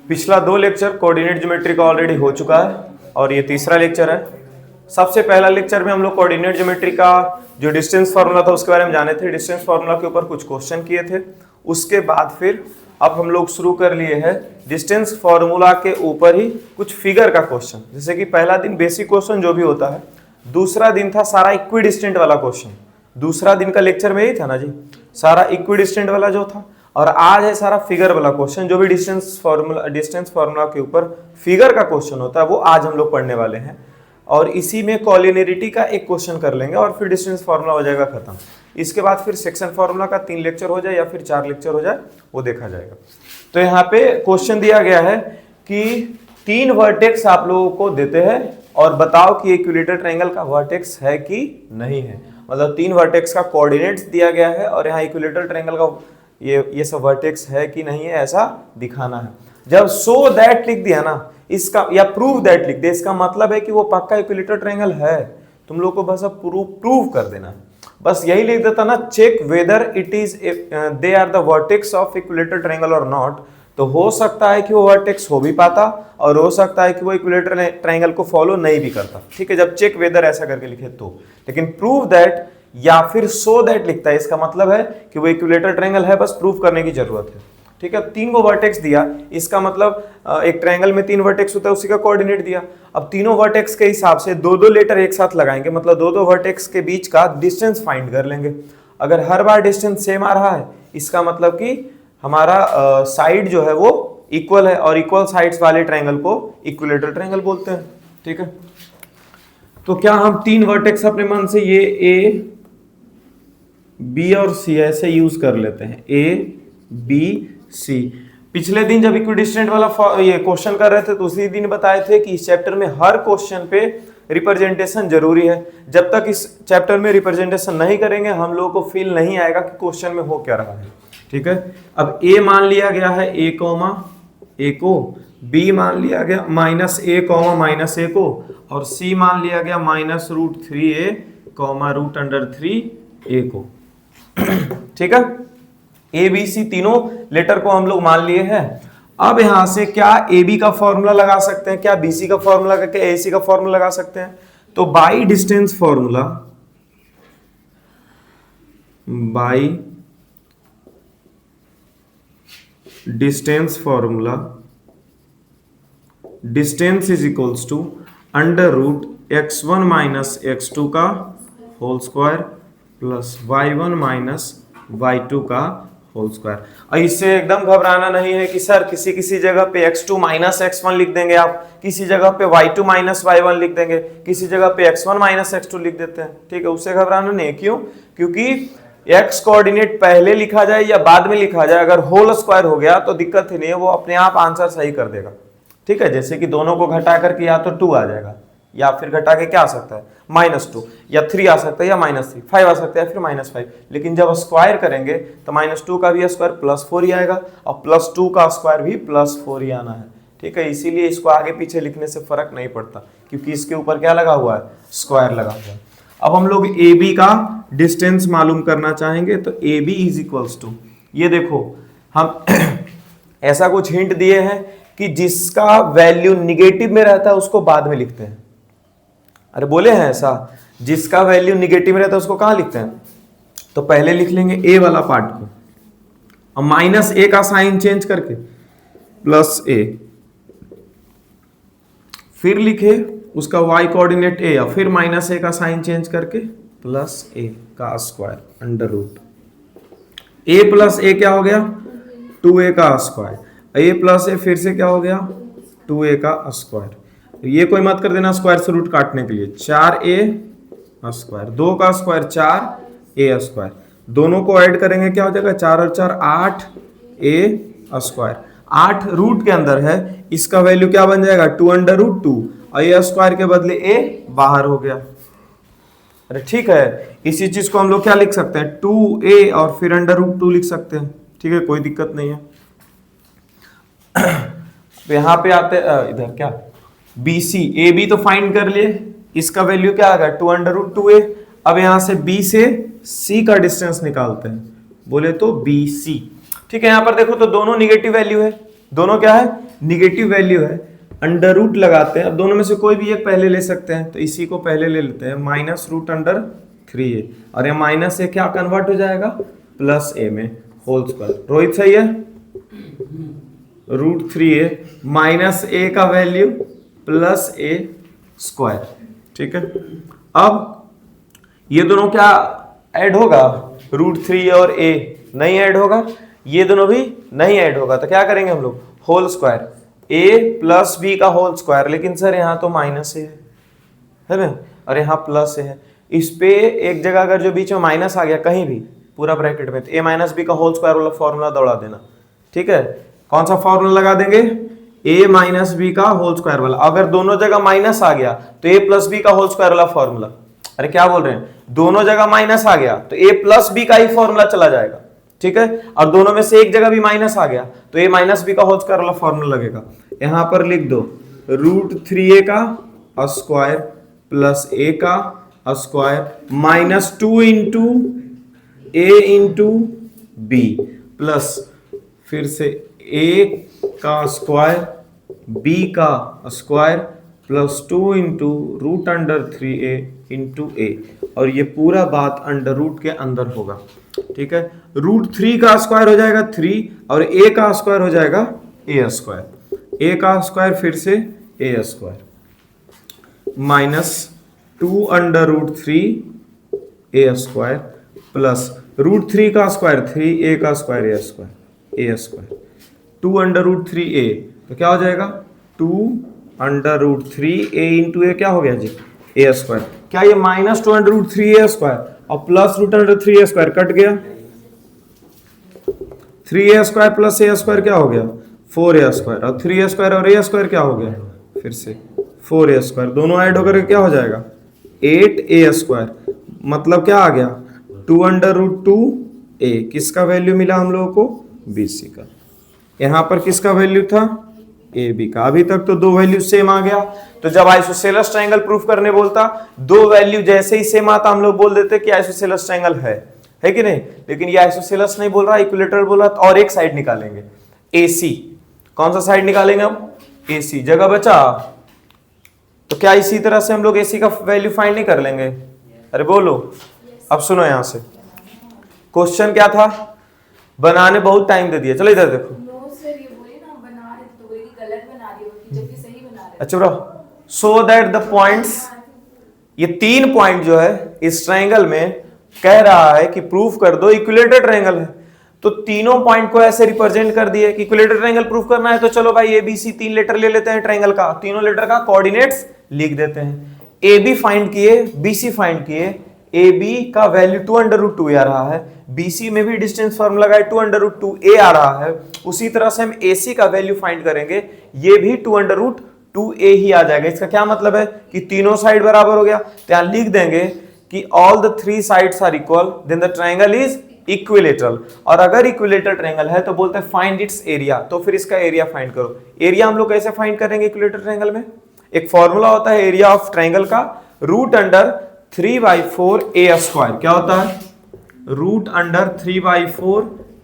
पिछला 2 lecture coordinate geometry का already हो चुका है और ये तीसरा लेक्चर है। सबसे पहला लेक्चर में हम लोग कोऑर्डिनेट ज्योमेट्री का जो डिस्टेंस फार्मूला था उसके बारे में जाने थे, डिस्टेंस फार्मूला के ऊपर कुछ क्वेश्चन किए थे। उसके बाद फिर अब हम लोग शुरू कर लिए हैं डिस्टेंस फार्मूला के ऊपर ही कुछ फिगर का क्वेश्चन। जैसे कि पहला दिन बेसिक क्वेश्चन जो भी होता है, दूसरा दिन था सारा इक्विडिस्टेंट वाला क्वेश्चन। दूसरा दिन का लेक्चर में ही था ना जी, सारा इक्विडिस्टेंट वाला जो था, और आज है सारा फिगर वाला क्वेश्चन। जो भी डिस्टेंस फार्मूला के ऊपर फिगर का क्वेश्चन होता है वो आज हम लोग पढ़ने वाले हैं। और इसी में कॉलिनियरिटी का एक क्वेश्चन कर लेंगे और फिर डिस्टेंस फार्मूला हो जाएगा खत्म। इसके बाद फिर सेक्शन फार्मूला का 3 लेक्चर हो जाए या फिर 4 लेक्चर हो जाए, वो देखा जाएगा। तो यहाँ पे क्वेश्चन दिया गया है कि 3 वर्टेक्स आप लोगों को देते हैं और बताओ कि इक्विलेटरल ट्रायंगल का वर्टेक्स है कि नहीं है। मतलब 3 वर्टेक्स का कोऑर्डिनेट्स दिया गया है और यहाँ इक्विलेटरल ट्रायंगल का ये सब वर्टेक्स है कि नहीं है ऐसा दिखाना है। जब सो दैट लिख दिया ना इसका, या प्रूव दैट लिख दिया, इसका मतलब है कि वो पक्का इक्विलेटरल ट्रायंगल है। तुम लोग को बस अब प्रूव कर देना। बस यही लिख देता ना, check whether it is they are the vertex of equilateral triangle और नॉट। तो हो सकता है कि वो वर्टेक्स हो भी पाता और हो सकता है कि वो इक्विलेटरल ट्रायंगल को फॉलो नहीं भी करता। ठीक है, जब चेक वेदर ऐसा करके लिखे तो। लेकिन प्रूव दैट या फिर सो दैट लिखता है, इसका मतलब है कि वो इक्विलेटरल ट्रायंगल है, बस प्रूव करने की जरूरत है। ठीक है, 3 को वर्टेक्स दिया, इसका मतलब एक ट्रायंगल में 3 वर्टेक्स होता है, उसी का कोऑर्डिनेट दिया। अब तीनों वर्टेक्स के हिसाब से 2-2 लेटर एक साथ लगाएंगे, मतलब 2-2 वर्टेक्स के बीच का डिस्टेंस फाइंड कर लेंगे। अगर हर बार डिस्टेंस सेम आ रहा है, इसका मतलब कि हमारा साइड जो है वो इक्वल है, और इक्वल साइड्स वाले ट्रायंगल को इक्विलेटरल ट्रायंगल बोलते हैं। ठीक है, तो क्या हम 3 वर्टेक्स अपने मन से ये ए, बी और सी ऐसे यूज कर लेते हैं, ए, बी, सी। पिछले दिन जब इक्विडिस्टेंट वाला ये क्वेश्चन कर रहे थे तो उसी दिन बताए थे कि इस चैप्टर में हर क्वेश्चन पे रिप्रेजेंटेशन जरूरी है। जब तक इस चैप्टर में रिप्रेजेंटेशन नहीं करेंगे हम लोगों को फील नहीं आएगा कि क्वेश्चन में हो क्या रहा है। ठीक है, अब ए मान लिया गया है ए कॉमा ए को, बी मान लिया गया माइनस ए कॉमा माइनस ए को, और सी मान लिया गया -√3a कॉमा √3a को। ठीक है, ए बी सी तीनों लेटर को हम लोग मान लिए हैं। अब यहां से क्या ए बी का फॉर्मूला लगा सकते हैं, क्या बी सी का फॉर्मूला, क्या ए सी का फॉर्मूला लगा सकते हैं। तो by distance formula, by distance formula, distance is equals to √x1 minus x2 का whole square plus y1 minus y2 का होल स्क्वायर। और इससे एकदम घबराना नहीं है कि सर किसी किसी जगह पे x2 माइनस x1 लिख देंगे आप, किसी जगह पे y2 माइनस y1 लिख देंगे, किसी जगह पे x1 माइनस x2 लिख देते हैं। ठीक है, उससे घबराना नहीं है। क्यों? क्योंकि x कोऑर्डिनेट पहले लिखा जाए या बाद में लिखा जाए, अगर होल स्क्वायर हो गया तो दिक्कत ही नहीं है, वो अपने आप आंसर सही कर देगा। ठीक है, जैसे कि दोनों को घटा करके या तो 2 आ जाएगा, या फिर घटा के क्या आ सकता है -2, या 3 आ सकता है, या -3, 5 आ सकता है, फिर -5। लेकिन जब स्क्वायर करेंगे तो -2 का भी स्क्वायर +4 ही आएगा, और +2 का स्क्वायर भी +4 ही आना है। ठीक है, इसीलिए इसको आगे पीछे लिखने से फर्क नहीं पड़ता, क्योंकि इसके ऊपर क्या लगा हुआ है, स्क्वायर लगा हुआ है। अब हम लोग ए बी का डिस्टेंस मालूम करना चाहेंगे, तो A B is equals to, ये देखो हम ऐसा कुछ हिंट दिए हैं कि जिसका वैल्यू निगेटिव में रहता है उसको बाद में लिखते हैं। अरे बोले हैं ऐसा, जिसका वैल्यू निगेटिव में रहता है उसको कहां लिखते हैं। तो पहले लिख लेंगे ए वाला पार्ट को, और -a का साइन चेंज करके +a, फिर लिखे उसका y कोऑर्डिनेट a, और फिर -a का साइन चेंज करके +a का स्क्वायर √ a + a क्या हो गया, 2a का स्क्वायर, a + a फिर से क्या हो गया, 2a का स्क्वायर। ये कोई मत कर देना स्क्वायर से रूट काटने के लिए, 4a स्क्वायर, 2 का स्क्वायर 4a स्क्वायर, दोनों को ऐड करेंगे क्या हो जाएगा, 4 और 4 8a स्क्वायर। 8 रूट के अंदर है, इसका वैल्यू क्या बन जाएगा 2√2, और ये स्क्वायर के बदले a बाहर हो गया। अरे ठीक है, इसी चीज को हम लोग क्या लिख सकते हैं, 2a और फिर √2 लिख सकते हैं। ठीक है, कोई दिक्कत नहीं है। तो यहां पे आते इधर क्या, बी सी, ए बी तो फाइंड कर लिए, इसका वैल्यू क्या आ गया 2√2a। अब यहां से बी से सी का डिस्टेंस निकालते हैं, बोले तो BC। ठीक है, यहां पर देखो तो दोनों निगेटिव वैल्यू है, दोनों क्या है, निगेटिव वैल्यू है। अंडर रूट लगाते हैं, अब दोनों में से कोई भी एक पहले ले सकते हैं, तो इसी को पहले ले लेते हैं, -√3a, और ये माइनस ए क्या कन्वर्ट हो जाएगा प्लस ए में होल स्क्वायर। रोहित सही है, √3a माइनस ए का वैल्यू प्लस ए स्क्वायर। ठीक है, अब ये दोनों क्या ऐड होगा, √3 और a नहीं ऐड होगा, ये दोनों भी नहीं ऐड होगा, तो क्या करेंगे हम लोग, whole square, a plus B का होल स्क्वायर। लेकिन सर यहाँ तो माइनस ए है ना, और यहाँ प्लस ए है, इस पे एक जगह अगर जो बीच में माइनस आ गया कहीं भी पूरा ब्रैकेट में, तो a माइनस बी का होल स्क्वायर वाला फॉर्मूला दौड़ा देना। ठीक है, कौन सा फॉर्मूला लगा देंगे, a माइनस बी का होल स्क्वायर वाला। अगर दोनों जगह माइनस आ गया तो a प्लस बी का होल स्क्वायर वाला फॉर्मूला, अरे क्या बोल रहे हैं, दोनों जगह माइनस आ गया तो a प्लस बी का ही फॉर्मूला चला जाएगा। ठीक है, और दोनों में से एक जगह भी माइनस आ गया तो a माइनस बी का होल स्क्वायर वाला फॉर्मूला लगेगा। यहां पर लिख दो √3a का स्क्वायर प्लस a का square -2 into a into B plus फिर से a का स्क्वायर b का square plus 2 into √3a into a, और ये पूरा बात अंडर रूट के अंदर होगा। ठीक है, √3 का स्क्वायर हो जाएगा 3 और a का स्क्वायर हो जाएगा a स्क्वायर, a का स्क्वायर फिर से a square -2 under √3 a square plus √3 का स्क्वायर 3 a का square a square 2 under √3a, तो क्या हो जाएगा 2 अंडर √3a इंटू a, क्या हो गया जी a स्क्वायर। क्या ये -2 अंडर √3a स्क्वायर और प्लस √3a स्क्वायर कट गया, 3a square plus a square क्या हो गया 4a स्क्वायर, और 3a स्क्वायर और a स्क्वायर क्या हो गया फिर से 4a स्क्वायर, दोनों ऐड होकर क्या हो जाएगा 8a स्क्वायर। मतलब क्या आ गया 2 अंडर √2a, किसका वैल्यू मिला हम लोगों को, BC का। यहां पर किसका वैल्यू था, AB का। अभी तक तो दो वैल्यू सेम आ गया, तो जब आइसोसेलेस ट्रायंगल प्रूफ करने बोलता, दो वैल्यू जैसे ही सेम आता हम लोग बोल देते कि आइसोसेलेस ट्रायंगल है कि नहीं। लेकिन ये आइसोसेलेस नहीं बोल रहा, इक्विलेटरल बोल रहा, और एक साइड निकालेंगे AC। कौन सा साइड निकालेंगे हम, AC। जगह बचा तो क्या इसी तरह से हम लोग AC का वैल्यू फाइंड नहीं कर लेंगे, अरे बोलो। अब सुनो, यहां से क्वेश्चन क्या था, बनाने बहुत टाइम दे दिया, चलो इधर देखो। अच्छा bro, so that the points, ये 3 पॉइंट जो है इस ट्रायंगल में कह रहा है कि प्रूफ कर दो इक्विलेटर ट्रायंगल है, तो तीनों पॉइंट को ऐसे रिप्रेजेंट कर दिए कि इक्विलेटर ट्रायंगल प्रूफ करना है। तो चलो भाई ABC 3 लेटर ले लेते हैं ट्रायंगल का, तीनों लेटर का कोऑर्डिनेट्स लिख देते हैं। AB फाइंड किए, BC फाइंड किए, AB का वैल्यू 2 अंडर √2a आ रहा है, BC में भी डिस्टेंस फॉर्मूला लगाए 2 अंडर √2a आ रहा है। उसी तरह से हम AC का वैल्यू फाइंड करेंगे, ये भी 2 अंडर √2a ही आ जाएगा। इसका क्या मतलब है कि तीनों साइड बराबर हो गया, तो यहां लिख देंगे कि all the 3 sides are equal, then the triangle is equilateral. और अगर इक्विलेटरल ट्रायंगल है तो बोलते हैं फाइंड इट्स एरिया, तो फिर इसका एरिया फाइंड करो। एरिया हम लोग कैसे फाइंड करेंगे इक्विलेटरल ट्रायंगल में, एक फॉर्मूला होता है एरिया ऑफ ट्रायंगल का, √3/4a स्क्वायर। क्या होता है, √3/4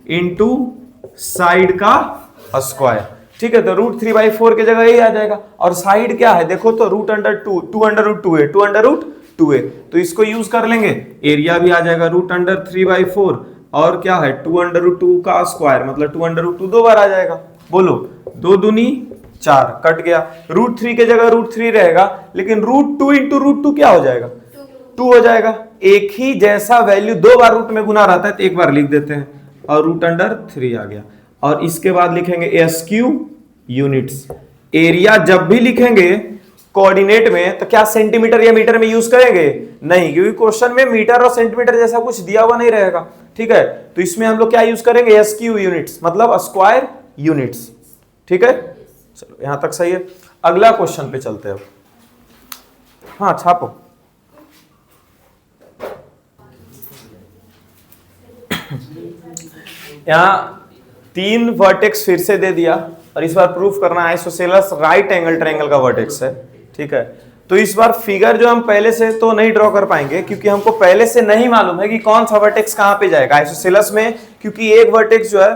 इंटू साइड का स्क्वायर। ठीक है, तो √3/4 की जगह ये आ जाएगा, और साइड क्या है देखो तो √2 अंडर √2a, तो इसको यूज कर लेंगे, एरिया भी आ जाएगा √3/4, और क्या है 2 अंडर √2 का स्क्वायर, मतलब 2 अंडर √2 दो बार आ जाएगा। बोलो 2 दूनी 4, कट गया, √3 की जगह √3 रहेगा, लेकिन √2 इंटू √2 क्या हो जाएगा 2 हो जाएगा। एक ही जैसा वैल्यू दो बार रूट में गुना रहता है, तो एक बार लिख देते हैं, और √3 आ गया। और इसके बाद लिखेंगे SQ यूनिट्स। एरिया जब भी लिखेंगे कोऑर्डिनेट में तो क्या सेंटीमीटर या मीटर में यूज करेंगे, नहीं, क्योंकि क्वेश्चन में मीटर और सेंटीमीटर जैसा कुछ दिया हुआ नहीं रहेगा। ठीक है, तो इसमें हम लोग क्या यूज करेंगे, SQ यूनिट्स, मतलब स्क्वायर यूनिट्स। ठीक है, चलो यहां तक सही है। अगला क्वेश्चन पे चलते हैं। हाँ छापो, यहां 3 वर्टेक्स फिर से दे दिया, और इस बार प्रूफ करना है आइसोसेलेस राइट एंगल ट्रायंगल का वर्टेक्स है। ठीक है, तो इस बार फिगर जो हम पहले से तो नहीं ड्रॉ कर पाएंगे, क्योंकि हमको पहले से नहीं मालूम है कि कौन सा वर्टेक्स कहां पे जाएगा आइसोसेलेस में, क्योंकि एक वर्टेक्स जो है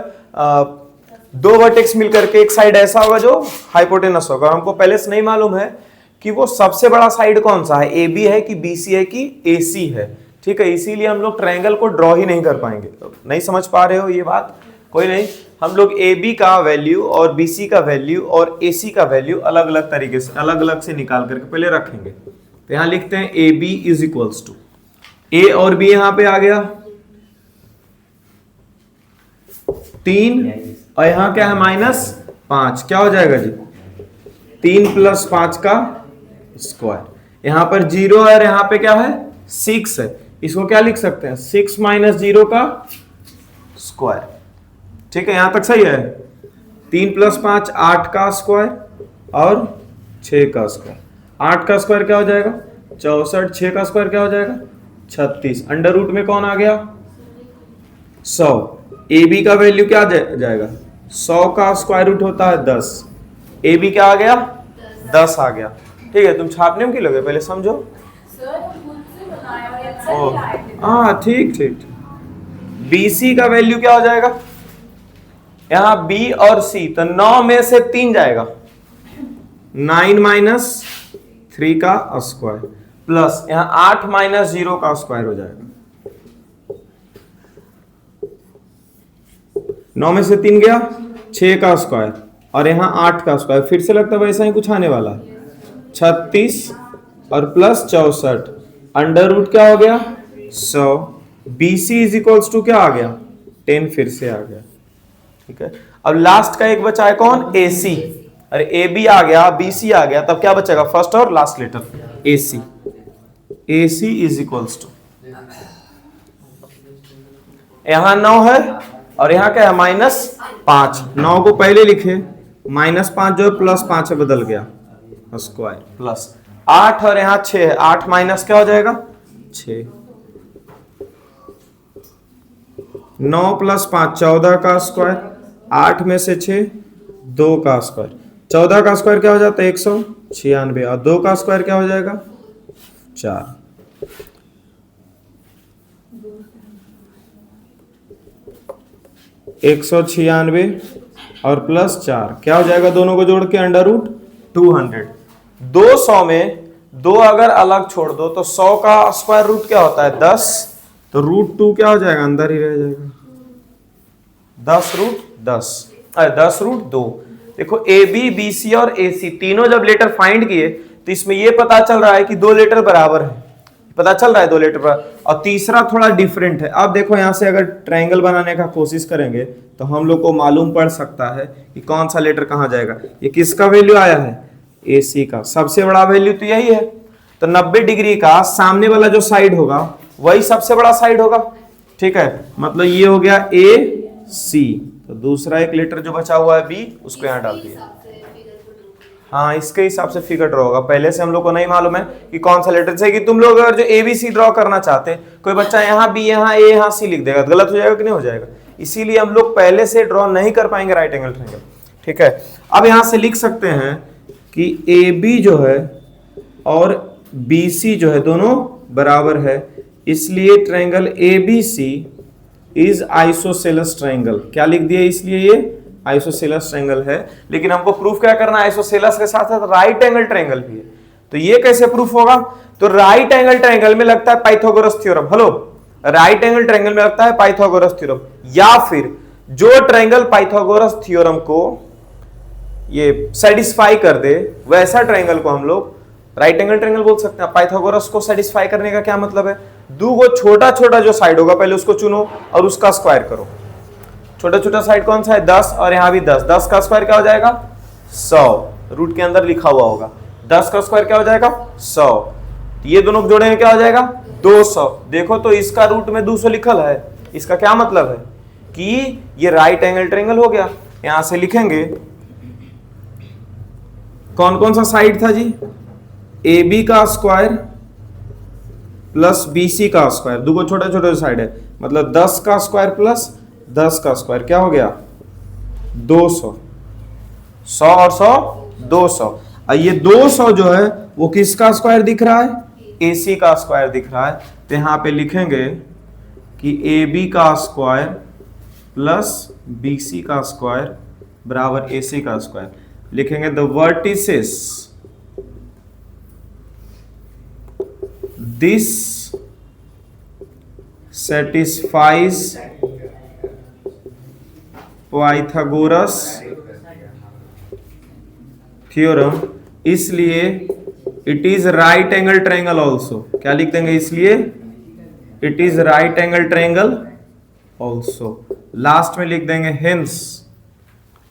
दो वर्टेक्स मिलकर के एक साइड ऐसा होगा जो हाइपोटेनस होगा। हमको पहले से नहीं मालूम है कि वो सबसे बड़ा साइड कौन सा है, ए बी है कि बी सी है कि ए सी है। ठीक है, इसीलिए हम लोग ट्रायंगल को ड्रॉ ही नहीं कर पाएंगे। नहीं समझ पा रहे हो ये बात? कोई नहीं, हम लोग ए बी का वैल्यू और बी सी का वैल्यू और ए सी का वैल्यू अलग अलग तरीके से अलग अलग से निकाल करके पहले रखेंगे। तो यहां लिखते हैं A B is equals to, A और बी यहां पे आ गया 3 और यहां क्या है -5, क्या हो जाएगा जी 3 + 5 का स्क्वायर। यहां पर 0 है और यहां पे क्या है 6 है, इसको क्या लिख सकते हैं 6 - 0 का स्क्वायर। ठीक है, यहां तक सही है। 3 + 5 8 का स्क्वायर और 6 का स्क्वायर। 8 का स्क्वायर क्या हो जाएगा 64, 6 का स्क्वायर क्या हो जाएगा 36, अंडर रूट में कौन आ गया 100। ए बी का वैल्यू क्या जाएगा 100 का स्क्वायर रूट होता है 10, ए बी क्या आ गया 10 आ गया। ठीक है, तुम छापने में क्यों लगे, पहले समझो। हाँ ठीक ठीक। बी सी का वैल्यू क्या हो जाएगा, यहां बी और सी, तो 9 में से 3 जाएगा 9 - 3 का स्क्वायर प्लस यहां 8 - 0 का स्क्वायर हो जाएगा। 9 में से 3 गया 6 का स्क्वायर और यहां 8 का स्क्वायर, फिर से लगता है वैसा ही कुछ आने वाला है 36 और प्लस 64, अंडर रूट क्या हो गया 100। B C is equals to क्या आ गया 10, फिर से आ गया। ठीक है, अब लास्ट का एक बचा है कौन ए सी, अरे ए बी आ गया बी सी आ गया, तब क्या बचेगा फर्स्ट और last letter A C. A C is equals to, यहां 9 है और यहां क्या है -5, 9 को पहले लिखे -5 जो है +5 है बदल गया स्क्वायर प्लस 8 और यहां 6 है, 8 माइनस क्या हो जाएगा 6, 9 + 5 14 का स्क्वायर, 8 में से 6 2 का स्क्वायर, 14 का स्क्वायर क्या हो जाता है 196 और 2 का स्क्वायर क्या हो जाएगा 4। 196 और प्लस 4 क्या हो जाएगा, दोनों को जोड़ के अंडर रूट 200। 200 में 2 अगर अलग छोड़ दो तो 100 का स्क्वायर रूट क्या होता है 10, तो √2 क्या हो जाएगा अंदर ही रह जाएगा 10√2। देखो ए बी बी सी और ए सी तीनों जब लेटर फाइंड किए तो इसमें ये पता चल रहा है कि 2 लेटर बराबर है, पता चल रहा है 2 लेटर पर, और तीसरा थोड़ा डिफरेंट है। अब देखो यहां से अगर ट्रायंगल बनाने का कोशिश करेंगे तो हम लोग को मालूम पड़ सकता है कि कौन सा लेटर कहां जाएगा। ये किसका वैल्यू आया है ए सी का, सबसे बड़ा वैल्यू तो यही है, तो 90 डिग्री का सामने वाला जो साइड होगा वही सबसे बड़ा साइड होगा। ठीक है, मतलब ये हो गया ए सी, तो दूसरा एक लेटर जो बचा हुआ है बी उसको यहां डाल दिया। हाँ, इसके हिसाब से फिगर ड्रॉ होगा, पहले से हम लोग को नहीं मालूम है कि कौन सा लेटर चाहिए। कि तुम लोग अगर जो ए बी सी ड्रॉ करना चाहते हैं, कोई बच्चा यहाँ बी यहाँ ए यहाँ सी लिख देगा, गलत हो जाएगा कि नहीं हो जाएगा, इसीलिए हम लोग पहले से ड्रॉ नहीं कर पाएंगे राइट एंगल ट्रायंगल। ठीक है, अब यहां से लिख सकते हैं कि ए बी जो है और बी सी जो है दोनों बराबर है, इसलिए triangle A B C is isosceles triangle. क्या लिख दिया, इसलिए ये आइसोसेलेस ट्रायंगल है। लेकिन हमको प्रूफ क्या करना है, आइसोसेलेस के साथ साथ राइट एंगल ट्रायंगल भी है, तो ये कैसे प्रूफ होगा, तो राइट एंगल ट्रायंगल में लगता है Pythagoras theorem. Hello, right angle triangle में लगता है पाइथागोरस थ्योरम, या फिर जो ट्रायंगल पाइथागोरस थ्योरम को ये सेटिस्फाई कर दे वैसा ट्रायंगल को हम लोग राइट एंगल ट्रायंगल बोल सकते हैं। पाइथागोरस को सेटिस्फाई करने का क्या मतलब है, दो को छोटा छोटा जो साइड होगा पहले उसको चुनो और उसका स्क्वायर करो। छोटा छोटा साइड कौन सा है 10, और यहां भी 10, 10 का स्क्वायर क्या हो जाएगा 100, रूट के अंदर लिखा हुआ होगा 10 का स्क्वायर क्या हो जाएगा 100, ये दोनों को जोड़ेंगे क्या हो जाएगा 200। देखो तो इसका रूट में 200 लिखल है, इसका क्या मतलब है कि ये राइट एंगल ट्रायंगल हो गया। यहां से लिखेंगे कौन कौन सा साइड था जी, ए बी का स्क्वायर प्लस बी सी का स्क्वायर, दो छोटे छोटे साइड है, मतलब 10 का स्क्वायर प्लस 10 का स्क्वायर क्या हो गया 200, 100 और 100 200। और ये 200 जो है वो किसका स्क्वायर दिख रहा है? AC का स्क्वायर दिख रहा है। तो यहां पे लिखेंगे कि AB का स्क्वायर प्लस BC का स्क्वायर बराबर AC का स्क्वायर। लिखेंगे the vertices this satisfies Pythagoras theorem, इसलिए it is right angle triangle also. क्या लिख देंगे? इसलिए it is right angle triangle also. Last में लिख देंगे hence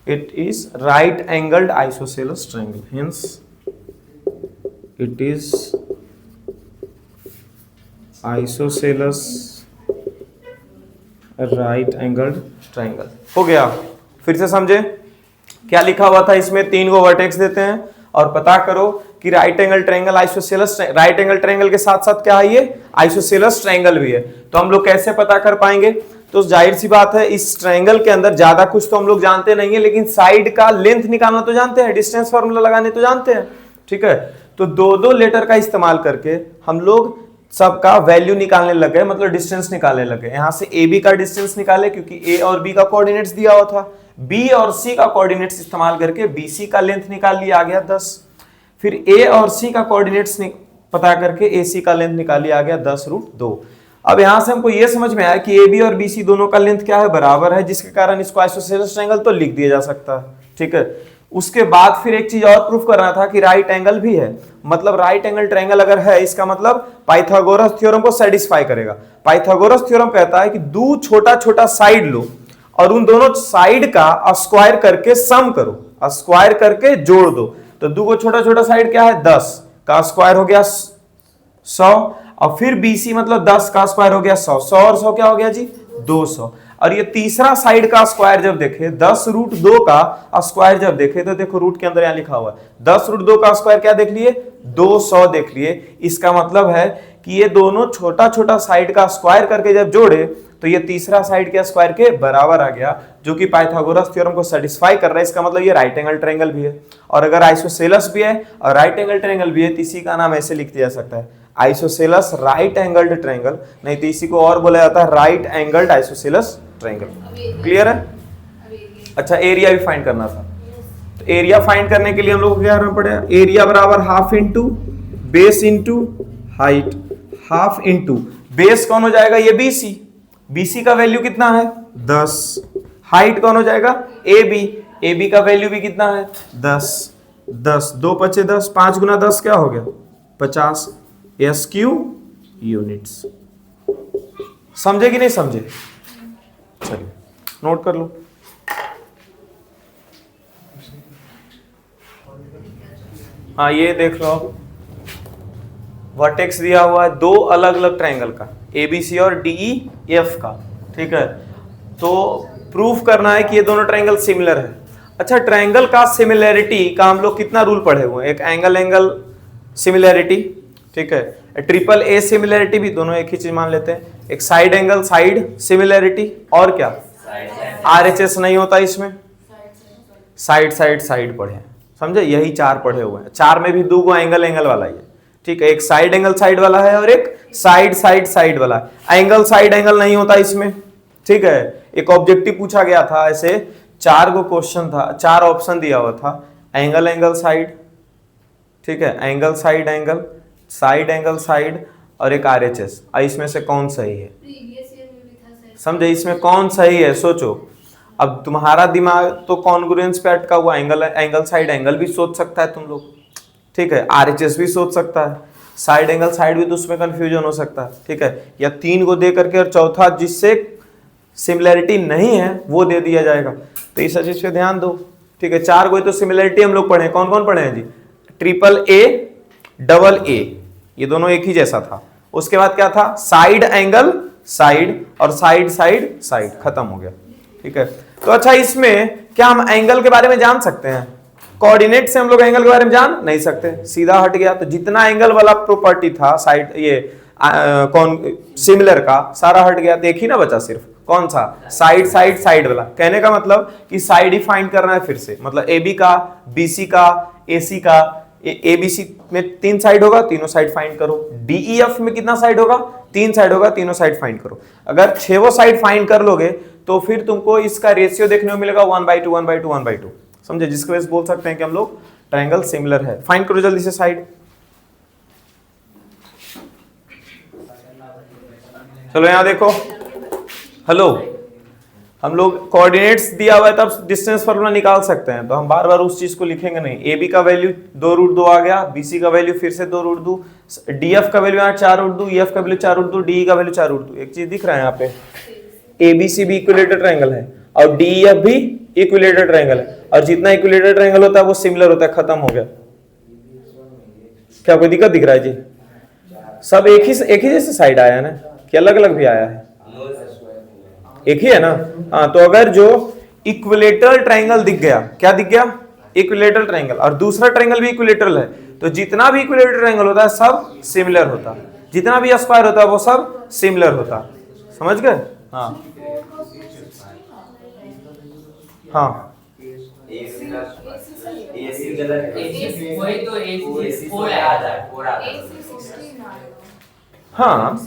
it is right angled isosceles triangle. Hence it is isosceles right angled triangle. हो गया? फिर से समझे क्या लिखा हुआ था इसमें? 3 को वर्टेक्स देते हैं और पता करो कि right angle triangle isosceles, right angle triangle के साथ साथ क्या है? ये आइसोसेलेस ट्रायंगल भी है। तो हम लोग कैसे पता कर पाएंगे? तो जाहिर सी बात है इस ट्रायंगल के अंदर ज्यादा कुछ तो हम लोग जानते नहीं है, लेकिन साइड का लेंथ निकालना तो जानते हैं, डिस्टेंस फार्मूला लगाने तो जानते हैं। ठीक है, तो 2 लेटर का इस्तेमाल करके हम लोग सबका वैल्यू निकालने लगे, मतलब डिस्टेंस निकालने लगे। यहां से AB का डिस्टेंस निकाले क्योंकि A और B का कोऑर्डिनेट्स दिया हुआ था। B और C का कोऑर्डिनेट्स इस्तेमाल करके BC का लेंथ निकाल लिया, आ गया 10। फिर A और C का कोऑर्डिनेट्स पता करके AC का लेंथ निकाल लिया, आ गया 10√2। अब यहां से हमको यह समझ में आया कि AB और BC दोनों का लेंथ क्या है? बराबर है, जिसके कारण इसको आइसोसेलेस ट्रायंगल तो लिख दिया जा सकता है। ठीक है, उसके बाद फिर एक चीज और प्रूफ करना था कि राइट एंगल भी है। मतलब राइट एंगल ट्रायंगल अगर है, इसका मतलब पाइथागोरस थ्योरम को सेटिस्फाई करेगा। पाइथागोरस थ्योरम कहता है कि 2 छोटा छोटा साइड लो और उन दोनों साइड का स्क्वायर करके सम करो, स्क्वायर करके जोड़ दो। तो 2 को छोटा छोटा साइड क्या है? 10 का स्क्वायर हो गया 100, और फिर BC मतलब 10 का स्क्वायर हो गया 100। 100 और 100 क्या हो गया जी? 200। और ये तीसरा साइड का स्क्वायर जब देखे, 10√2 का स्क्वायर जब देखे, तो देखो रूट के अंदर यहां लिखा हुआ है 10√2 का स्क्वायर क्या देख लिए? 200 देख लिए। इसका मतलब है कि ये दोनों छोटा छोटा साइड का स्क्वायर करके जब जोड़े तो ये तीसरा साइड के स्क्वायर के बराबर आ गया, जो कि पाइथागोरस थ्योरम को सेटिस्फाई कर रहा है। इसका मतलब ये राइट एंगल ट्रायंगल भी है, और अगर आइसोसेलेस भी है और राइट एंगल ट्रायंगल भी है तो इसी का नाम ऐसे लिख दिया जा सकता है, आइसोसेलेस राइट एंगल्ड ट्रायंगल। नहीं तो इसी को और बोला जाता है right angled isosceles triangle. Clear है? अच्छा, एरिया भी फाइंड करना था। तो एरिया फाइंड करने के लिए हम लोग को क्या करना पड़ेगा? एरिया बराबर half into base into height. Half into base कौन हो जाएगा? ये BC। BC का वैल्यू कितना है? 10। हाइट कौन हो जाएगा? AB। AB का वैल्यू भी कितना है? 10। 10 2 5 10, 5 गुना 10 क्या हो गया? 50 SQ यूनिट्स। समझे कि नहीं समझे? चलिए नोट कर लो। हाँ, ये देख लो, वर्टेक्स दिया हुआ है 2 अलग अलग ट्रायंगल का, ABC और DEF का। ठीक है, तो प्रूफ करना है कि ये दोनों ट्रायंगल सिमिलर है। अच्छा, ट्रायंगल का सिमिलैरिटी का हम लोग कितना रूल पढ़े हुए हैं? एक एंगल सिमिलैरिटी, ठीक है, ट्रिपल A सिमिलैरिटी भी, दोनों एक ही चीज मान लेते हैं। एक साइड एंगल साइड सिमिलैरिटी, और क्या? RHS नहीं होता इसमें, साइड साइड साइड पढ़े हैं, समझे? यही 4 पढ़े हुए हैं। 4 में भी 2 को एंगल वाला ही है। ठीक है, एक साइड एंगल साइड वाला है और एक साइड साइड साइड वाला है। एंगल साइड एंगल नहीं होता इसमें। ठीक है, एक ऑब्जेक्टिव पूछा गया था, ऐसे 4 को क्वेश्चन था, 4 ऑप्शन दिया हुआ था, एंगल साइड, ठीक है, angle side angle, side angle side, और एक RHS। इसमें से कौन सही है? समझे? इसमें कौन सही है सोचो। अब तुम्हारा दिमाग तो कॉन्ग्रुएंस पे अटका हुआ, एंगल साइड एंगल भी सोच सकता है तुम लोग, ठीक है, RHS भी सोच सकता है, साइड एंगल साइड भी, तो उसमें कंफ्यूजन हो सकता है। ठीक है, या 3 को दे करके और चौथा जिससे सिमिलैरिटी नहीं है वो दे दिया जाएगा। तो इस चीज पे ध्यान दो। ठीक है, 4 को तो सिमिलैरिटी हम लोग पढ़े, कौन कौन पढ़े हैं जी? ट्रिपल A, डबल A, ये दोनों एक ही जैसा था। उसके बाद क्या था? साइड एंगल साइड और साइड साइड साइड, खत्म हो गया। ठीक है, तो अच्छा, इसमें क्या हम एंगल के बारे में जान सकते हैं? कोऑर्डिनेट से हम लोग एंगल के बारे में जान नहीं सकते, सीधा हट गया। तो जितना एंगल वाला प्रॉपर्टी था साइड, ये कौन सिमिलर का, सारा हट गया। देखी ना बचा सिर्फ कौन सा? साइड साइड साइड वाला। कहने का मतलब कि साइड ही फाइंड करना है फिर से, मतलब AB का, BC का, AC का, ए बी सी में 3 साइड होगा, तीनों साइड फाइंड करो। डी ई एफ में कितना साइड होगा, 3 साइड होगा, तीनों साइड फाइंड करो। अगर 6 साइड फाइंड कर लोगे तो फिर तुमको इसका रेशियो देखने को मिलेगा 1/2 1/2 1/2, समझे, जिसकी वजह से बोल सकते हैं कि हम लोग ट्रायंगल सिमिलर है। फाइंड करो जल्दी से साइड। चलो यहां देखो, हेलो, हम लोग कोऑर्डिनेट्स दिया हुआ है तब डिस्टेंस फार्मूला निकाल सकते हैं, तो हम बार बार उस चीज को लिखेंगे नहीं। ए बी का वैल्यू 2√2 आ गया, बी सी का वैल्यू फिर से 2√2, डी एफ का वैल्यू यहाँ 4√2, ई एफ का वैल्यू 4√2, डी का वैल्यू 4√2। एक चीज दिख रहा है यहाँ पे, ए बी सी भी इक्विलेटरल ट्रायंगल है और डी एफ भी इक्विलेटरल ट्रायंगल है, और जितना इक्विलेटरल ट्रायंगल होता है वो सिमिलर होता है। खत्म हो गया। क्या कोई दिक्कत दिख रहा है जी? सब एक ही जैसे साइड आया है ना, कि अलग अलग भी आया है? एक ही है ना। हाँ, तो अगर जो इक्विलेटरल ट्रायंगल दिख गया, क्या दिख गया? इक्विलेटरल ट्रायंगल, और दूसरा ट्रायंगल भी इक्विलेटरल है, तो जितना भी इक्विलेटरल ट्रायंगल होता है सब सिमिलर होता है, जितना भी स्क्वायर होता है वो सब सिमिलर होता है। समझ गए? हाँ हाँ, हाँ,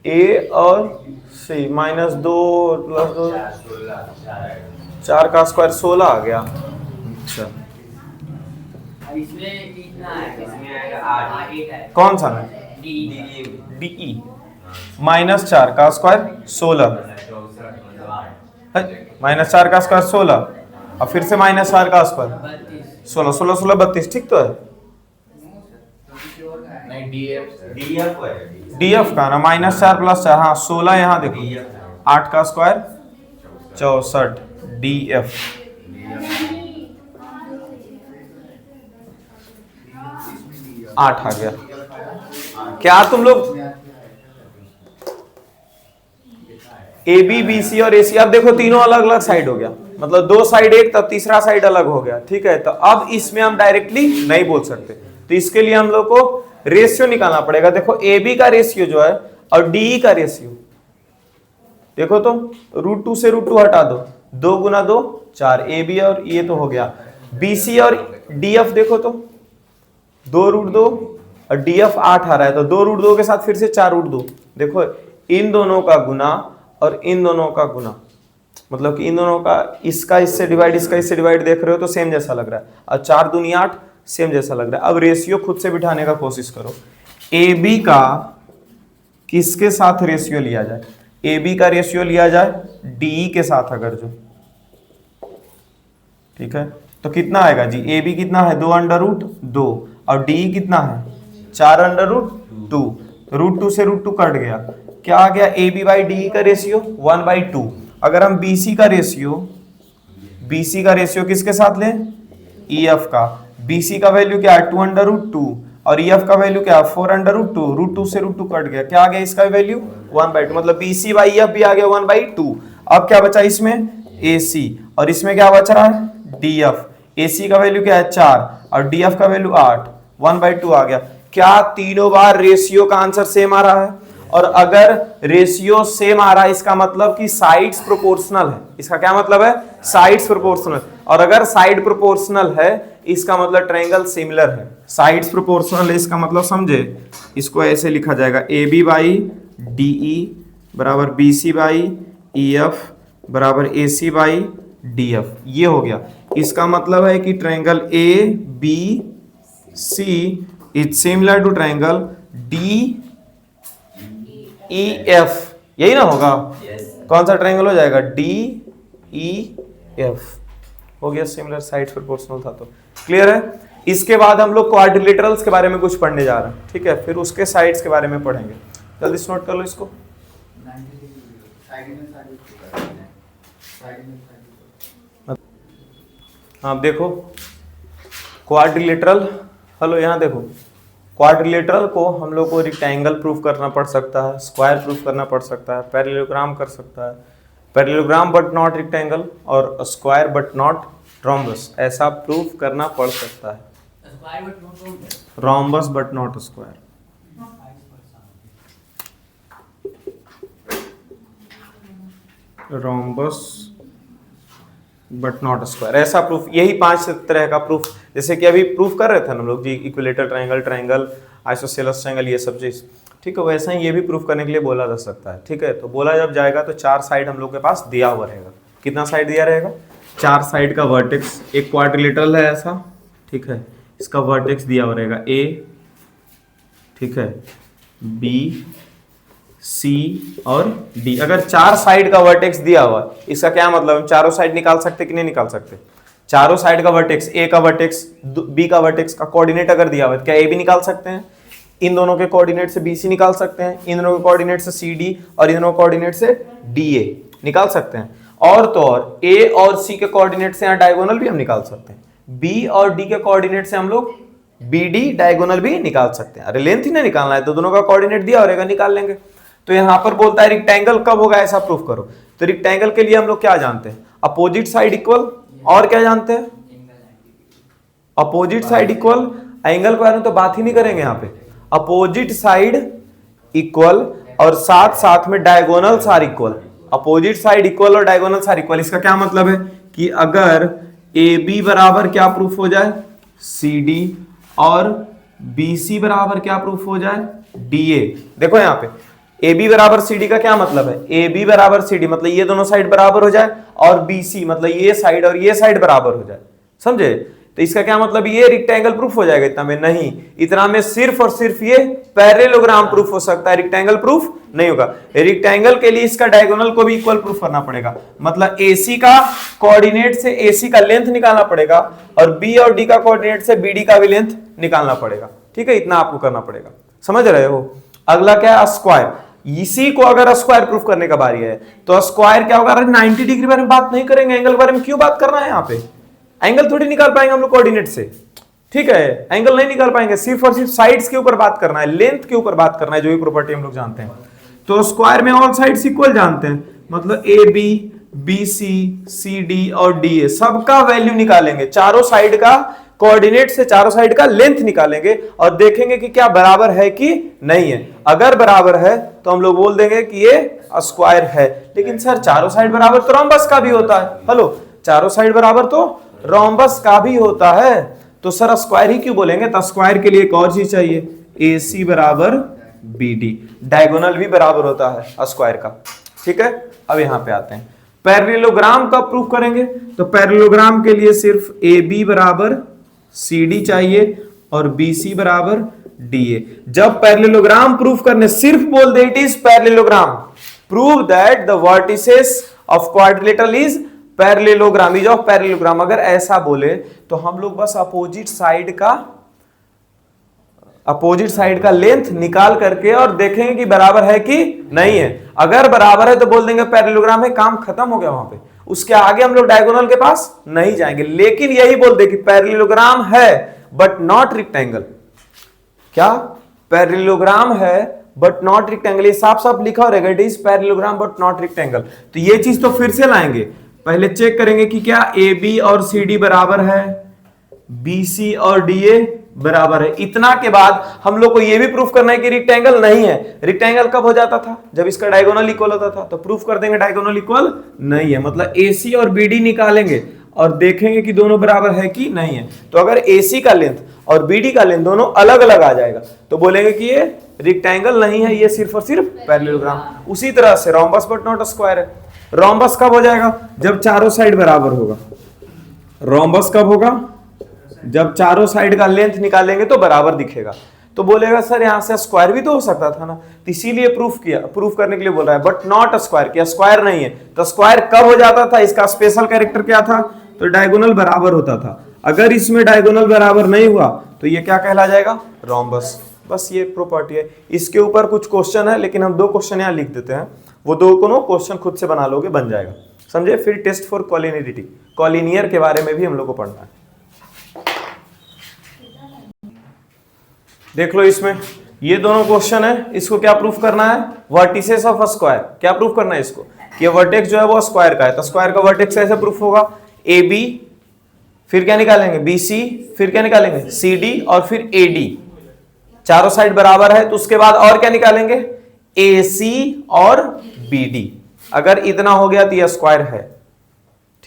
ए और सी -2 + 2 4 का स्क्वायर 16 आ गया। अच्छा, कौन सा है? डीई -4 का स्क्वायर 16, -4 का स्क्वायर 16 और फिर से -4 का स्क्वायर 16, 16 16 32, ठीक तो है? डीएफ का ना -4 + 4, हाँ 16, यहाँ देखो 8 का स्क्वायर 64, डीएफ। आठ आ गया। क्या तुम लोग ए बी बी सी और ए सी, अब देखो तीनों अलग अलग साइड हो गया, मतलब 2 साइड एक, तब तीसरा साइड अलग हो गया, ठीक है? तो अब इसमें हम डायरेक्टली नहीं बोल सकते, तो इसके लिए हम लोग को रेशियो निकालना पड़ेगा। देखो ए बी का रेशियो जो है और डी का रेशियो देखो, तो √2 से √2 हटा दो, 2 × 2 4, ए बी और ये तो हो गया। बी सी और डी एफ देखो तो 2√2 और डी एफ 8 आ रहा है, तो 2√2 के साथ फिर से 4√2। देखो इन दोनों का गुना और इन दोनों का गुना, मतलब कि इन दोनों का, इसका इससे डिवाइड, इसका इससे डिवाइड, देख रहे हो तो सेम जैसा लग रहा है, और 4 दूनी 8 सेम जैसा लग रहा है। अब रेशियो खुद से बिठाने का कोशिश करो। ए बी का किसके साथ रेशियो लिया जाए? ए बी का रेशियो लिया जाए डी के साथ, अगर जो, ठीक है, तो कितना आएगा जी? ए बी कितना है? 2√2 और डी कितना है? 4√2, √2 से √2 कट गया, क्या आ गया? ए बी बाई डी का रेशियो 1/2। अगर हम बी सी का रेशियो किसके साथ लें? ई एफ का। बी सी का वैल्यू क्या है? 2√2 और ई एफ का वैल्यू क्या है? 4√2, √2 से √2 कट गया, क्या आ गया इसका वैल्यू? 1/2, मतलब B C by E F भी आ गया 1/2। अब क्या बचा इसमें? ए सी, और इसमें क्या बच रहा है? D F. ए सी का वैल्यू क्या है? 4 और डी एफ का वैल्यू 8, 1/2 आ गया। क्या तीनों बार रेशियो का आंसर सेम आ रहा है? और अगर रेशियो सेम आ रहा है, इसका मतलब कि साइड्स प्रोपोर्शनल है। इसका क्या मतलब है? Sides proportional. और अगर साइड प्रोपोर्शनल है, इसका मतलब ट्रायंगल सिमिलर है। साइड्स प्रोपोर्शनल है, इसका मतलब समझे, इसको ऐसे लिखा जाएगा, A B by D E बराबर B C by E F बराबर A C by D F. ये हो गया। इसका मतलब है कि triangle A B C is similar to triangle D E F. यही ना होगा? कौन सा ट्रायंगल हो जाएगा? डी ई एफ हो गया, सिमिलर साइड्स प्रोपोर्शनल था तो। क्लियर है? इसके बाद हम लोग क्वाड्रिलेटरल्स के बारे में कुछ पढ़ने जा रहे हैं, ठीक है? फिर उसके साइड्स के बारे में पढ़ेंगे। जल्दी से नोट कर लो इसको। हाँ देखो, क्वाड्रिलेटरल, हेलो यहाँ देखो, क्वाड्रिलेटरल को हम लोग को रेक्टेंगल प्रूफ करना पड़ सकता है, स्क्वायर प्रूफ करना पड़ सकता है, पैरेललोग्राम कर सकता है, पैरेललोग्राम बट नॉट रेक्टेंगल, और स्क्वायर बट नॉट रोम्बस, ऐसा प्रूफ करना पड़ सकता है। Rhombus but not square. Rhombus but not square, ऐसा प्रूफ, यही 5 तरह का प्रूफ जैसे कि अभी प्रूफ कर रहे थे हम लोग जी, equilateral triangle, triangle, isosceles triangle, ये सब चीज, ठीक है। वैसा ही ये भी प्रूफ करने के लिए बोला जा सकता है, ठीक है। तो बोला जब जाएगा तो 4 साइड हम लोग के पास दिया हुआ रहेगा। कितना साइड दिया रहेगा? 4 साइड का वर्टेक्स, एक क्वाड्रिलेटरल है ऐसा, ठीक है। इसका वर्टेक्स दिया हुआ रहेगा ए, ठीक है, बी, सी और डी। अगर 4 साइड का वर्टेक्स दिया हुआ, इसका क्या मतलब, हम चारों साइड निकाल सकते कि नहीं निकाल सकते? चारों साइड का वर्टेक्स, ए का वर्टेक्स, बी का वर्टेक्स का कोऑर्डिनेट अगर दिया हुआ है, क्या ए भी निकाल सकते हैं? इन दोनों के कोऑर्डिनेट से बी सी निकाल सकते हैं, इन दोनों के कोऑर्डिनेट से सी डी, और इन दोनों के कोऑर्डिनेट से डी ए निकाल सकते हैं। और तो और ए और सी के कोऑर्डिनेट से यहाँ डायगोनल भी हम निकाल सकते हैं, बी और डी के कोऑर्डिनेट से हम लोग बी डी डायगोनल भी निकाल सकते हैं। अरे लेंथ ही नहीं निकालना है तो दोनों का कोऑर्डिनेट दिया रहेगा, निकाल लेंगे। तो यहां पर बोलता है रेक्टेंगल कब होगा, ऐसा प्रूफ करो। तो रेक्टेंगल के लिए हम लोग क्या जानते हैं? अपोजिट साइड इक्वल, और क्या जानते हैं? Opposite side equal. एंगल के बारे में तो बात ही नहीं करेंगे यहाँ पे। अपोजिट साइड इक्वल और साथ साथ में diagonals are equal. Opposite side equal और डायगोनल्स आर इक्वल, इसका क्या मतलब है कि अगर ए बी बराबर क्या प्रूफ हो जाए? सी डी, और बी सी बराबर क्या प्रूफ हो जाए? D A. देखो यहाँ पे ए बी बराबर सी डी का क्या मतलब है? ए बी बराबर सी डी मतलब ये दोनों साइड बराबर हो जाए, और बी सी मतलब ये साइड और ये साइड बराबर हो जाए, समझे? तो इसका क्या मतलब, ये रेक्टेंगल प्रूफ हो जाएगा इतना में? नहीं, इतना में सिर्फ और सिर्फ ये पैरेललोग्राम प्रूफ हो सकता है, रेक्टेंगल प्रूफ नहीं होगा। रेक्टेंगल के लिए इसका डायगोनल को भी इक्वल प्रूफ करना पड़ेगा, मतलब AC का कोऑर्डिनेट से AC का लेंथ निकालना पड़ेगा, और B और D का कोऑर्डिनेट से BD का भी लेंथ निकालना पड़ेगा, ठीक है। इतना आपको करना पड़ेगा, समझ रहे हो? अगला क्या है? स्क्वायर। इसी को अगर स्क्वायर प्रूफ करने का बारी है तो स्क्वायर क्या होगा? 90 डिग्री बारे में बात नहीं करेंगे, एंगल के बारे में क्यों बात करना है? यहाँ पे एंगल थोड़ी निकाल पाएंगे हम लोग कोऑर्डिनेट से, ठीक है। एंगल नहीं निकाल पाएंगे, सिर्फ और सिर्फ साइड्स के ऊपर बात करना है, लेंथ के ऊपर बात करना है, जो भी प्रॉपर्टी हम लोग जानते हैं। तो स्क्वायर में ऑल साइड्स इक्वल जानते हैं, मतलब A B, B C, C D और डी ए सबका वैल्यू निकालेंगे, चारों साइड का कोऑर्डिनेट से चारों साइड का लेंथ निकालेंगे और देखेंगे कि क्या बराबर है कि नहीं है। अगर बराबर है तो हम लोग बोल देंगे कि ये स्क्वायर है। लेकिन सर चारों साइड बराबर तो रोम्बस का भी होता है। हेलो, चारों साइड बराबर तो रोम्बस का भी होता है, तो सर स्क्वायर ही क्यों बोलेंगे? तो स्क्वायर के लिए एक और चीज चाहिए, ए सी बराबर बी डी, डायगोनल भी बराबर होता है स्क्वायर का, ठीक है। अब यहां पे आते हैं, पैरेललोग्राम कब प्रूफ करेंगे? तो पैरेललोग्राम के लिए सिर्फ ए बी बराबर सी डी चाहिए और बी सी बराबर डी ए। जब पैरेललोग्राम प्रूफ करने सिर्फ बोल दे it is parallelogram, prove that the vertices of quadrilateral is parallelogram, is of parallelogram, अगर ऐसा बोले तो हम लोग बस अपोजिट साइड का लेंथ निकाल करके और देखेंगे कि बराबर है कि नहीं है। अगर बराबर है तो बोल देंगे पैरेललोग्राम है, काम खत्म हो गया वहां पे। उसके आगे हम लोग डायगोनल के पास नहीं जाएंगे, लेकिन यही बोल दे कि पैरेललोग्राम है बट नॉट रेक्टेंगल। क्या? पैरेललोग्राम है बट नॉट रेक्टेंगल, ये साफ साफ लिखा रहेगा, it is parallelogram but not rectangle. तो ये चीज तो फिर से लाएंगे, पहले चेक करेंगे कि क्या ए बी और सी डी बराबर है, बी सी और डी ए बराबर है। इतना के बाद हम लोग को यह भी प्रूफ करना है कि रेक्टेंगल नहीं है। रेक्टेंगल कब हो जाता था? जब इसका डायगोनल इक्वल होता था। तो प्रूफ कर देंगे डायगोनल इक्वल नहीं है, मतलब AC और BD निकालेंगे और देखेंगे कि दोनों बराबर है कि नहीं है। तो अगर AC का लेंथ और BD का लेंथ दोनों अलग अलग आ जाएगा तो बोलेंगे कि ये रेक्टेंगल नहीं है, ये सिर्फ और सिर्फ पैरेललोग्राम। उसी तरह से रोम्बस बट नॉट स्क्वायर है। रोम्बस कब हो जाएगा? जब चारों साइड बराबर होगा। रोम्बस कब होगा? जब चारों साइड का लेंथ निकालेंगे तो बराबर दिखेगा। तो बोलेगा सर यहां से स्क्वायर भी तो हो सकता था ना, तो इसीलिए प्रूफ करने के लिए बोल रहा है, बट नॉट स्क्वायर। क्या स्क्वायर नहीं है? तो स्क्वायर कब हो जाता था? इसका स्पेशल कैरेक्टर क्या था? तो डायगोनल बराबर होता था। अगर इसमें डायगोनल बराबर नहीं हुआ तो ये क्या कहला जाएगा? रोम्बस। बस ये प्रॉपर्टी है। इसके ऊपर कुछ क्वेश्चन है, लेकिन हम 2 क्वेश्चन यहाँ लिख देते हैं, वो 2 क्वेश्चन खुद से बना लोगे, बन जाएगा, समझे। फिर टेस्ट फॉर कॉलिनियरिटी, कॉलिनियर के बारे में भी हम लोग को पढ़ना है। देख लो, इसमें ये दोनों क्वेश्चन है, इसको क्या प्रूफ करना है? Vertices of square. क्या प्रूफ करना है इसको? कि वर्टेक्स जो है वो स्क्वायर का है। तो स्क्वायर का वर्टेक्स कैसे प्रूफ होगा? ए बी, फिर क्या निकालेंगे? बी सी, फिर क्या निकालेंगे? सी डी, और फिर ए डी। चारों साइड बराबर है तो उसके बाद और क्या निकालेंगे? ए सी और बी डी। अगर इतना हो गया तो यह स्क्वायर है,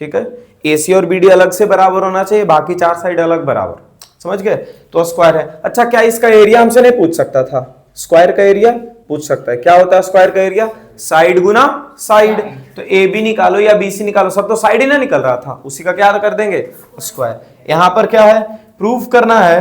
ठीक है। AC और BD अलग से बराबर होना चाहिए, बाकी चार साइड अलग बराबर, समझ गए। तो स्क्वायर है। अच्छा, क्या इसका एरिया हमसे नहीं पूछ सकता था? स्क्वायर का एरिया पूछ सकता है। क्या होता है स्क्वायर का एरिया? साइड गुना साइड। तो AB निकालो या BC निकालो, सब तो साइड ही ना निकल रहा था, उसी का क्या कर देंगे? स्क्वायर। यहां पर क्या है? प्रूफ करना है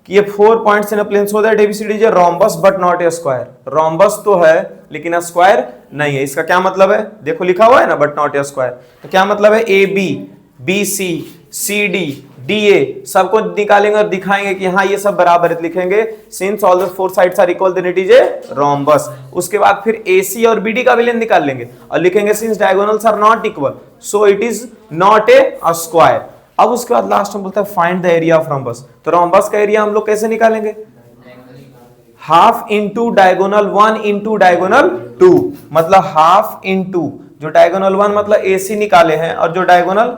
कि ये 4 points in a plane so that ABCD is a rhombus but not a square. Rhombus तो है लेकिन स्क्वायर नहीं है। इसका क्या मतलब है? देखो लिखा हुआ है ना, बट नॉट ए स्क्वायर। तो क्या मतलब है? AB, BC, CD, DA सबको निकालेंगे और दिखाएंगे कि हाँ ये सब बराबर है, लिखेंगे since all the four sides are equal then it is a rhombus. उसके बाद फिर AC और BD का भी लेंथ निकाल लेंगे और लिखेंगे since diagonals are not equal so it is not a square. अब उसके बाद लास्ट में बोलता है find the area of rhombus. तो रोम्बस का एरिया हम लोग कैसे निकालेंगे? Half into diagonal 1 into diagonal 2, मतलब हाफ इंटू जो डायगोनल 1 मतलब AC निकाले हैं और जो डायगोनल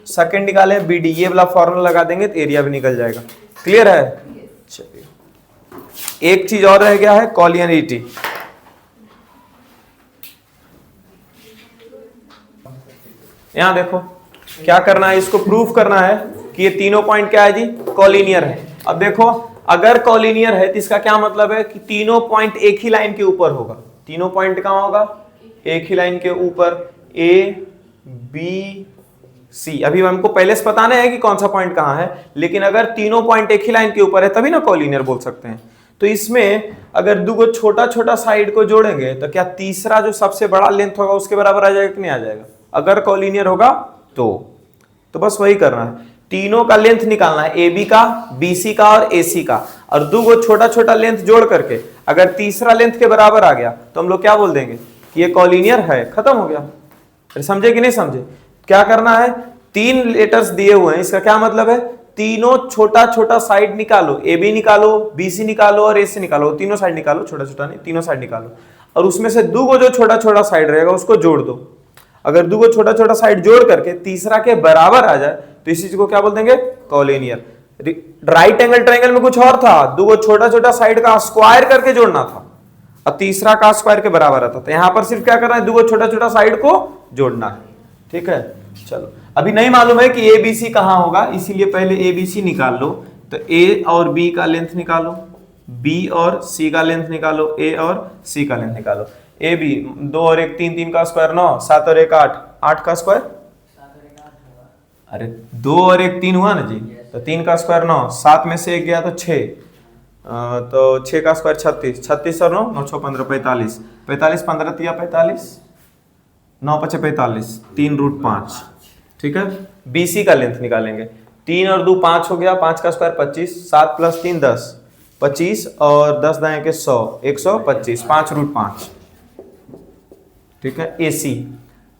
सेकंड निकाले हैं BD, ये वाला फॉर्मूला लगा देंगे तो एरिया भी निकल जाएगा। क्लियर है? चलिए एक चीज और रह गया है, कॉलिनियरिटी। यहां देखो क्या करना है, इसको प्रूफ करना है कि ये तीनों पॉइंट क्या है जी? कॉलिनियर है। अब देखो अगर कॉलिनियर है तो इसका क्या मतलब है कि तीनों पॉइंट एक ही लाइन के ऊपर होगा। तीनों पॉइंट कहां होगा? एक ही लाइन के ऊपर, A B C। अभी हमको पहले से बताना है कि कौन सा पॉइंट कहां है, लेकिन अगर तीनों पॉइंट एक ही लाइन के ऊपर है तभी ना कॉलिनियर बोल सकते हैं। तो इसमें अगर दो छोटा छोटा साइड को जोड़ेंगे तो क्या तीसरा जो सबसे बड़ा लेंथ होगा उसके बराबर आ जाएगा कि नहीं आ जाएगा? अगर कॉलिनियर होगा तो बस वही करना है, तीनों का लेंथ निकालना है, AB का, BC का और AC का, और दो छोटा छोटा लेंथ जोड़ करके अगर तीसरा लेंथ के बराबर आ गया तो हम लोग क्या बोल देंगे कि ये कॉलिनियर है। खत्म हो गया। समझे कि नहीं समझे? क्या करना है? तीन लेटर्स दिए हुए हैं, इसका क्या मतलब है? तीनों छोटा छोटा साइड निकालो, AB निकालो, BC निकालो और AC निकालो, तीनों साइड निकालो, छोटा छोटा नहीं, तीनों साइड निकालो, और उसमें से दो जो छोटा छोटा साइड रहेगा उसको जोड़ दो। अगर दो छोटा छोटा साइड जोड़ करके तीसरा के बराबर आ जाए तो इसी चीज को क्या बोल देंगे? कॉलिनियर। राइट एंगल ट्रायंगल में कुछ और था, दो छोटा छोटा साइड का स्क्वायर करके जोड़ना था और तीसरा का स्क्वायर के बराबर आता था। यहां पर सिर्फ क्या करना है? दो छोटा छोटा साइड को जोड़ना है। ठीक है, चलो अभी नहीं मालूम है कि ABC कहां होगा, इसीलिए पहले ABC निकाल लो। तो A और B का लेंथ निकालो, B और C का लेंथ निकालो, A और C का लेंथ निकालो। AB 2 और 1 3, 3 का स्क्वायर 9, 7 और 1 8, 8 का स्क्वायर, अरे 2 और 1 3 हुआ ना जी, तो 3 का स्क्वायर 9, 7 में से 1 गया तो 6, तो 6 का स्क्वायर 36, 36 और 9 9 6 15 45, 45 15 तिया 45, 9 5 45, 3√5। ठीक है, BC का लेंथ निकालेंगे, 3 और 2 5 हो गया, 5 का स्क्वायर 25, 7 + 3 10, 25 और 10 दाएं के 100, 125, 5√5। ठीक है, AC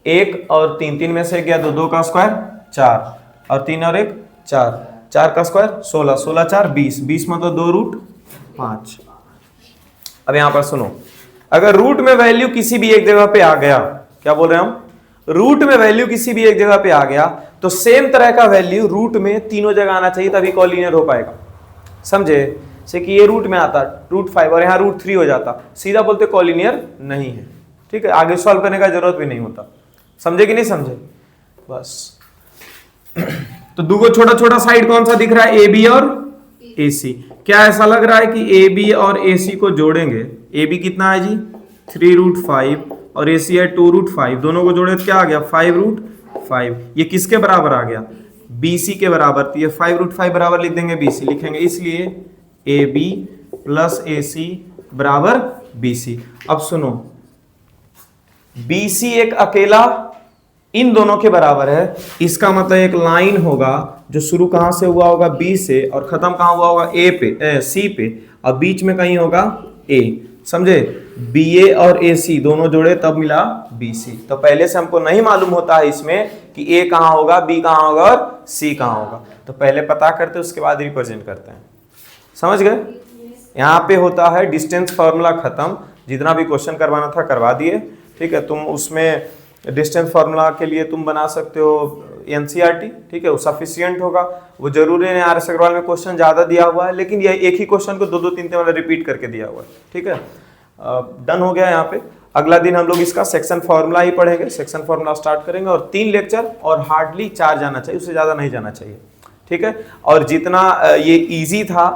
1 और 3, 3 में से गया 2, 2 का स्क्वायर 4 और 3 और 1 4, 4 का स्क्वायर 16, 16 4 20, 20 में तो 2√5। अब यहां पर सुनो, अगर रूट में वैल्यू किसी भी एक जगह पे आ गया, क्या बोल रहे हैं हम? रूट में वैल्यू किसी भी एक जगह पे आ गया तो सेम तरह का वैल्यू रूट में तीनों जगह आना चाहिए, तभी कॉलिनियर हो पाएगा। समझे? से कि ये रूट में आता √5 और यहाँ √3 हो जाता, सीधा बोलते कॉलिनियर नहीं है। ठीक है, आगे सॉल्व करने का जरूरत भी नहीं होता। समझे कि नहीं समझे? बस तो दो छोटा छोटा साइड कौन सा दिख रहा है? AB और AC। क्या ऐसा लग रहा है कि AB और AC को जोड़ेंगे? AB कितना है जी? 3√5 और AC है 2√5, दोनों को जोड़े तो क्या आ गया? 5√5। ये किसके बराबर आ गया? BC के बराबर। तो ये 5√5 बराबर लिख देंगे BC, लिखेंगे इसलिए AB + AC बराबर BC। अब सुनो, BC एक अकेला इन दोनों के बराबर है, इसका मतलब एक लाइन होगा जो शुरू कहां से हुआ होगा? B से, और खत्म कहां हुआ होगा? C पे, और बीच में कहीं होगा A। समझे? BA और AC दोनों जोड़े तब मिला BC। तो पहले से हमको नहीं मालूम होता है इसमें कि A कहां होगा, B कहां होगा और C कहां होगा, तो पहले पता करते उसके बाद रिप्रेजेंट करते हैं। समझ गए? यहाँ पे होता है डिस्टेंस फार्मूला खत्म, जितना भी क्वेश्चन करवाना था करवा दिए। ठीक है, तुम उसमें डिस्टेंस फार्मूला के लिए तुम बना सकते हो NCERT। ठीक है, वो सफिशियंट होगा, वो जरूरी नहीं RS अग्रवाल में क्वेश्चन ज्यादा दिया हुआ है, लेकिन ये एक ही क्वेश्चन को 2 2 3 3 वाला रिपीट करके दिया हुआ है। ठीक है, डन हो गया यहाँ पे। अगला दिन हम लोग इसका सेक्शन फॉर्मूला ही पढ़ेंगे, सेक्शन फॉर्मूला स्टार्ट करेंगे और 3 लेक्चर और हार्डली 4 जाना चाहिए, उससे ज़्यादा नहीं जाना चाहिए, ठीक है। और जितना ये इजी था,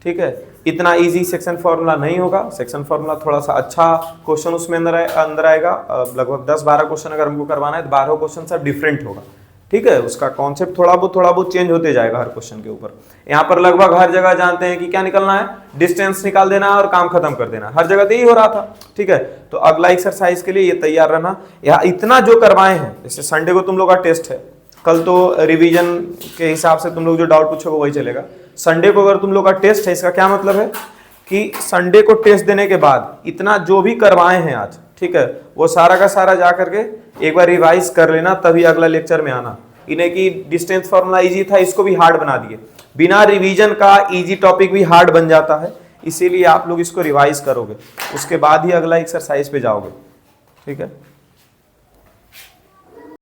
ठीक है, इतना इजी सेक्शन फॉर्मूला नहीं होगा। सेक्शन फॉर्मूला थोड़ा सा अच्छा क्वेश्चन उसमें अंदर आएगा, लगभग 10-12 क्वेश्चन अगर हमको करवाना है तो 12 क्वेश्चन सब डिफरेंट होगा, ठीक है। उसका कॉन्सेप्ट थोड़ा बहुत चेंज होते जाएगा हर क्वेश्चन के ऊपर। यहाँ पर लगभग हर जगह जानते हैं कि क्या निकलना है, डिस्टेंस निकाल देना है और काम खत्म कर देना, हर जगह तो यही हो रहा था, ठीक है। तो अगला एक्सरसाइज के लिए ये तैयार रहना। यहाँ इतना जो करवाए हैं, जैसे संडे को तुम लोग का टेस्ट है, कल तो रिवीजन के हिसाब से तुम लोग जो डाउट पूछोगे वही चलेगा। संडे को अगर तुम लोग का टेस्ट है, इसका क्या मतलब है कि संडे को टेस्ट देने के बाद इतना जो भी करवाए हैं आज, ठीक है, वो सारा का सारा जा करके एक बार रिवाइज कर लेना, तभी अगला लेक्चर में आना। इन्हें कि डिस्टेंस फॉर्मूला इजी था, इसको भी हार्ड बना दिए। बिना रिवीजन का इजी टॉपिक भी हार्ड बन जाता है, इसीलिए आप लोग इसको रिवाइज करोगे, उसके बाद ही अगला एक्सरसाइज पे जाओगे, ठीक है।